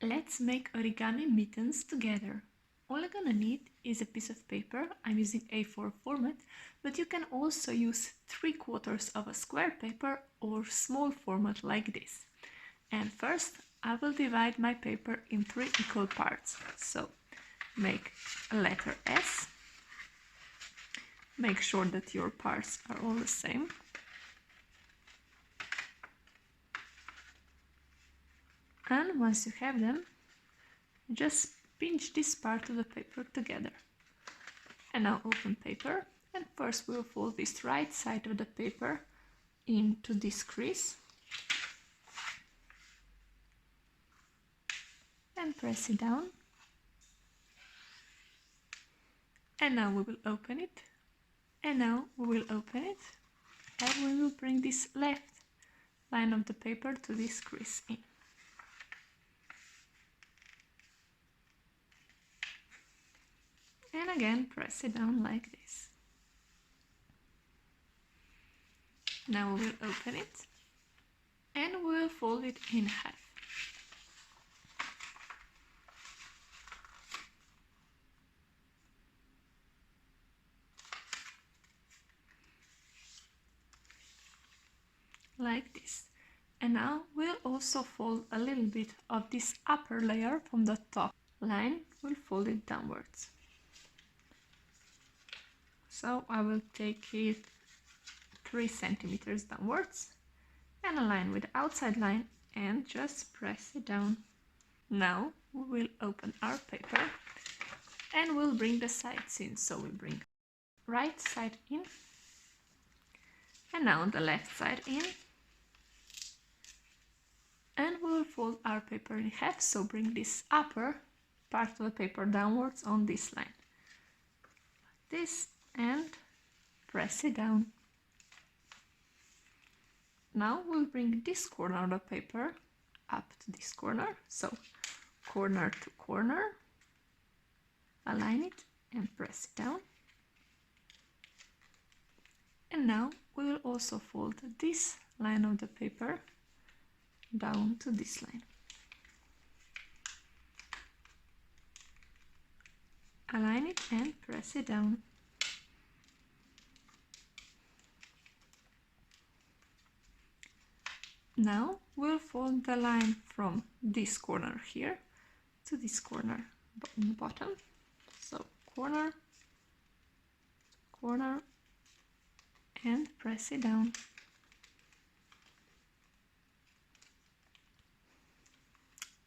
Let's make origami mittens together. All I'm gonna need is a piece of paper. I'm using A4 format, but you can also use 3/4 of a square paper or small format like this. And first, I will divide my paper in 3 equal parts. So, make a letter S. Make sure that your parts are all the same. And once you have them, just pinch this part of the paper together. And now open paper, and first we'll fold this right side of the paper into this crease and press it down. And now we will open it, and now we will open it, and we will bring this left line of the paper to this crease in. And again press it down like this. Now we will open it and we will fold it in half. Like this. And now we'll also fold a little bit of this upper layer from the top line. We'll fold it downwards. So I will take it 3 centimeters downwards and align with the outside line and just press it down. Now we will open our paper and we'll bring the sides in. So we bring right side in and now the left side in, and we'll fold our paper in half. So bring this upper part of the paper downwards on this line, like this, and press it down. Now we'll bring this corner of the paper up to this corner, so corner to corner, align it and press it down. And now we will also fold this line of the paper down to this line. Align it and press it down. Now we'll fold the line from this corner here to this corner in the bottom. So corner, corner, and press it down.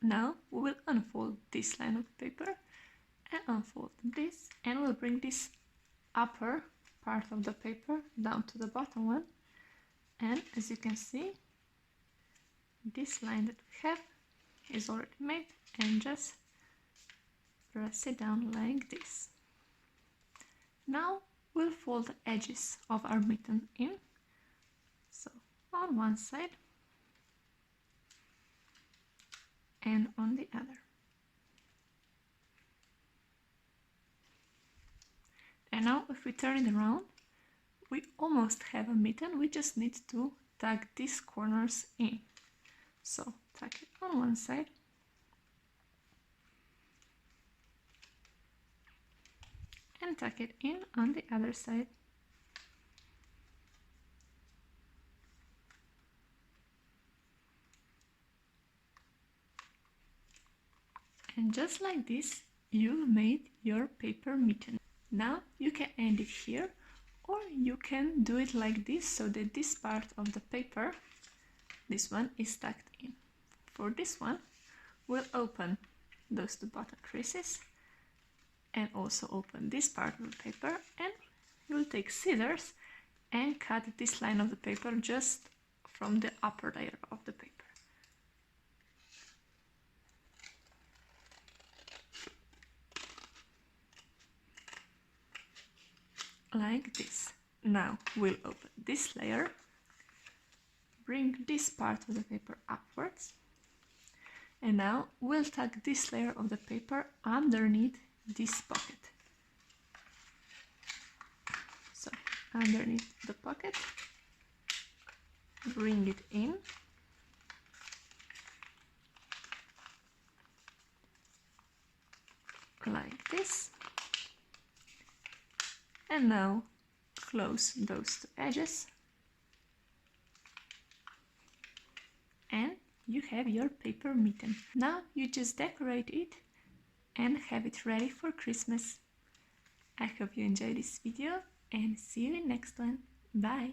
Now we will unfold this line of paper and unfold this, and we'll bring this upper part of the paper down to the bottom one, and as you can see, this line that we have is already made, and just press it down like this. Now we'll fold the edges of our mitten in, so on one side and on the other. And now if we turn it around, we almost have a mitten. We just need to tuck these corners in. So tuck it on one side and tuck it in on the other side. And just like this, you've made your paper mitten. Now you can end it here, or you can do it like this, so that this part of the paper, this one, is tucked in. For this one, we'll open those 2 bottom creases and also open this part of the paper, and you'll take scissors and cut this line of the paper just from the upper layer of the paper. Like this. Now we'll open this layer, bring this part of the paper upwards, and now we'll tuck this layer of the paper underneath this pocket. So underneath the pocket, bring it in, like this. And now close those two edges. And you have your paper mitten. Now you just decorate it and have it ready for Christmas. I hope you enjoyed this video and see you in next one. Bye!